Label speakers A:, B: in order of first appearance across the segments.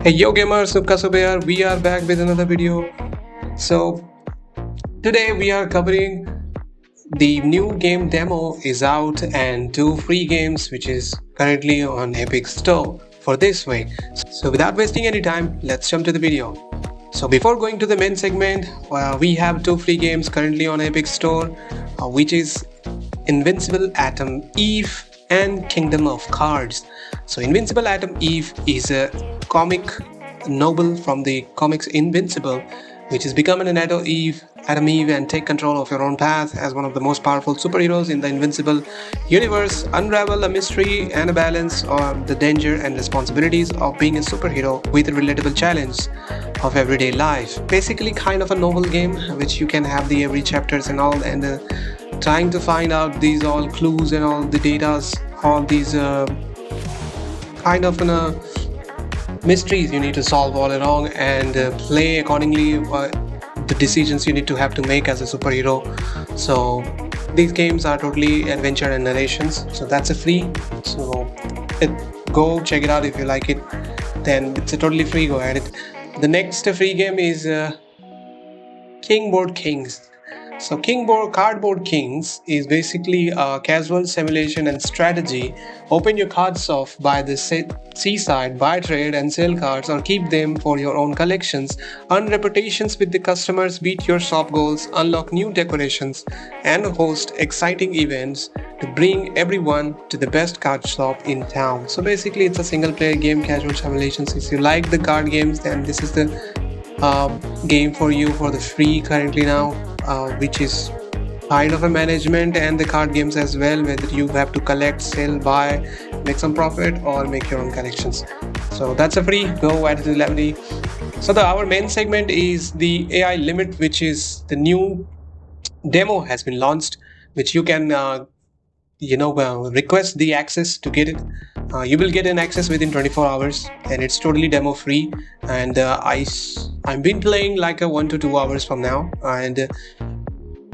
A: Hey yo gamers, Subka here. We are back with another video. So today we are covering the new game demo is out and two free games which is currently on Epic Store for this week. So without wasting any time, let's jump to the video. So before going to the main segment, we have two free games currently on Epic Store, which is Invincible Atom Eve and Kingdom of Cards. So Invincible Atom Eve is a comic novel from the comics Invincible, which is become an Atom Eve and take control of your own path as one of the most powerful superheroes in the Invincible universe. Unravel a mystery and a balance of the danger and responsibilities of being a superhero with a relatable challenge of everyday life. Basically, kind of a novel game which you can have the every chapters and all, and trying to find out these all clues and all the datas, all these kind of mysteries you need to solve all along and play accordingly. The decisions you need to have to make as a superhero. So these games are totally adventure and narrations. So that's a free. So go check it out if you like it. Then it's a totally free. Go ahead. The next free game is Kingboard Kings. So Cardboard Kings is basically a casual simulation and strategy. Open your cards off by the seaside, buy, trade and sell cards or keep them for your own collections. Earn reputations with the customers, beat your shop goals, unlock new decorations and host exciting events to bring everyone to the best card shop in town. So basically it's a single player game, casual simulations. If you like the card games, then this is the game for you for the free currently now, which is kind of a management and the card games as well, whether you have to collect, sell, buy, make some profit or make your own collections. So that's a free. Go at the level. So our main segment is the AI limit, which is the new demo has been launched, which you can request the access to get it. You will get an access within 24 hours and it's totally demo free, and I've been playing like a 1 to 2 hours from now. And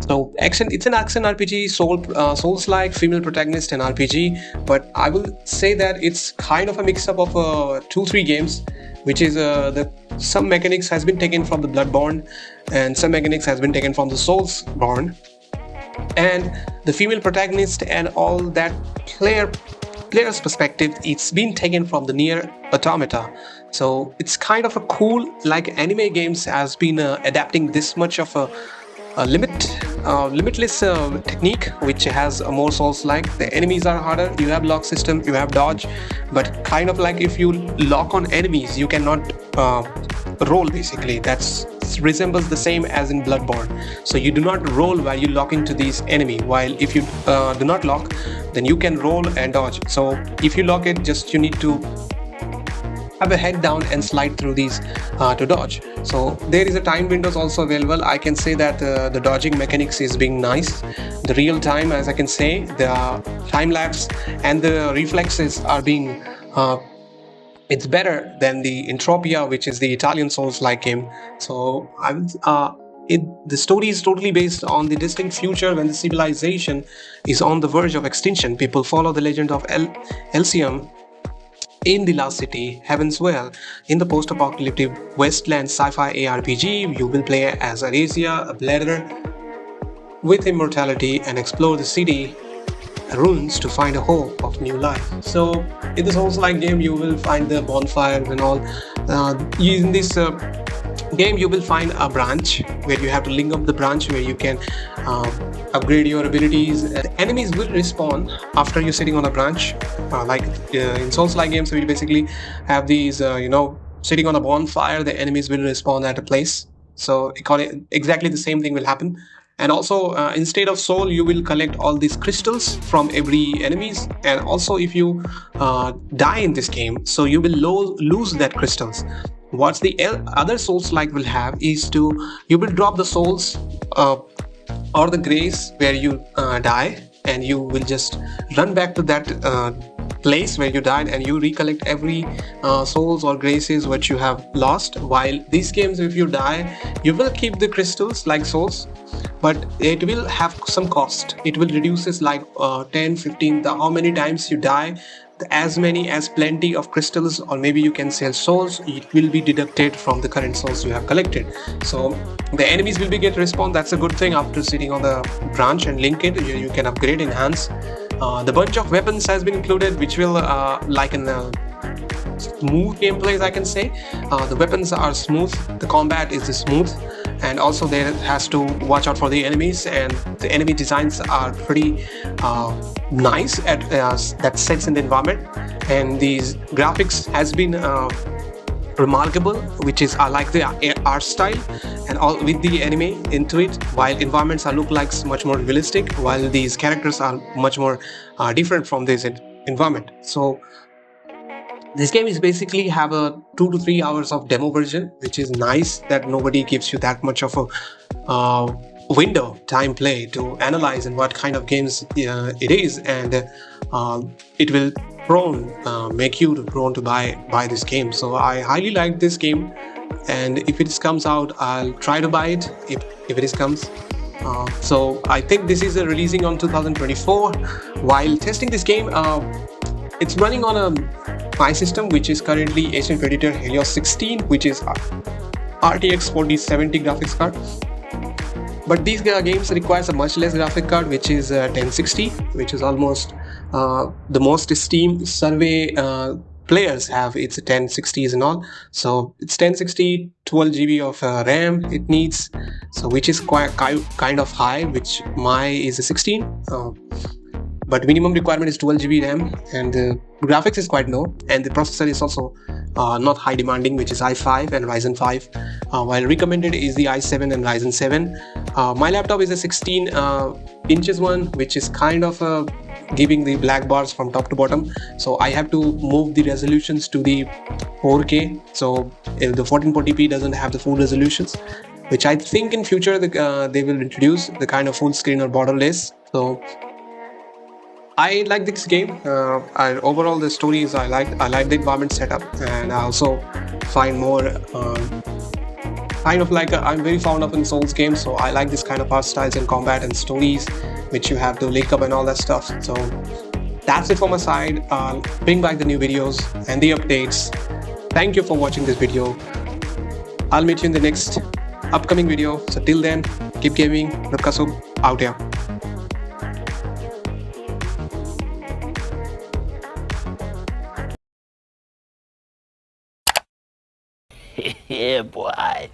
A: so it's an action RPG, souls-like, female protagonist and RPG, but I will say that it's kind of a mix-up of 2-3 games, which is some mechanics has been taken from the Bloodborne and some mechanics has been taken from the Soulsborne, and the female protagonist and all that player's perspective, it's been taken from the nier automata. So it's kind of a cool, like anime games has been adapting this much of a limitless technique, which has a more souls-like. The enemies are harder, you have lock system, you have dodge, but kind of like if you lock on enemies you cannot roll. Basically that's resembles the same as in Bloodborne. So you do not roll while you lock into these enemy, while if you do not lock, then you can roll and dodge. So if you lock it, just you need to have a head down and slide through these to dodge. So there is a time windows also available. I can say that the dodging mechanics is being nice. The real time, as I can say, the time lapse and the reflexes are being it's better than the Entropia, which is the Italian Souls-like game. So the story is totally based on the distant future when the civilization is on the verge of extinction. People follow the legend of Elysium in the last city, Heavenswell. In the post-apocalyptic wasteland sci-fi ARPG, you will play as Aresia, a blader with immortality, and explore the city ruins to find a hope of new life. So in this Souls-like game you will find the bonfires and all. In this game you will find a branch where you have to link up the branch where you can upgrade your abilities. The enemies will respawn after you're sitting on a branch, like in Souls-like games. So you basically have these sitting on a bonfire, the enemies will respawn at a place. So exactly the same thing will happen. And also instead of soul you will collect all these crystals from every enemies, and also if you die in this game, so you will lose that crystals. What the other Souls-like will have is you will drop the souls or the grace where you die, and you will just run back to that place where you died and you recollect every souls or graces which you have lost. While these games, if you die, you will keep the crystals like souls, but it will have some cost. It will reduces like 10 15 how many times you die, as many as plenty of crystals, or maybe you can sell souls, it will be deducted from the current souls you have collected. So the enemies will be get respawn. That's a good thing. After sitting on the branch and link it, you can upgrade, enhance. The bunch of weapons has been included, which will like in smooth gameplays, I can say. The weapons are smooth, the combat is smooth, and also there has to watch out for the enemies, and the enemy designs are pretty nice at that sets in the environment, and these graphics has been remarkable, which is I like the art style and all with the anime into it, while environments are look like much more realistic, while these characters are much more different from this environment. So this game is basically have a 2 to 3 hours of demo version, which is nice that nobody gives you that much of a window time play to analyze and what kind of games it is, and it will make you prone to buy this game. So I highly like this game, and if it comes out, I'll try to buy it if it comes. So I think this is releasing on 2024. While testing this game, it's running on my system, which is currently Asian Predator Helios 16, which is RTX 4070 graphics card. But these games requires a much less graphic card, which is 1060, which is almost the most Steam survey players have. It's 1060s and all. So it's 1060, 12 GB of RAM it needs, so which is quite kind of high, which my is a 16. But minimum requirement is 12 GB RAM, and the graphics is quite low, and the processor is also not high demanding, which is i5 and Ryzen 5, while recommended is the i7 and Ryzen 7. My laptop is a 16 inches one, which is kind of giving the black bars from top to bottom, so I have to move the resolutions to the 4K. So if the 1440p doesn't have the full resolutions, which I think in future they will introduce the kind of full screen or borderless. So I like this game. Overall, the stories I like the environment setup, and I also find more kind of like I'm very fond of in Souls games, so I like this kind of art styles and combat and stories, which you have to link up and all that stuff. So that's it from my side. I'll bring back the new videos and the updates. Thank you for watching this video. I'll meet you in the next upcoming video. So till then, keep gaming. Nakasub out here.
B: Yeah, boy.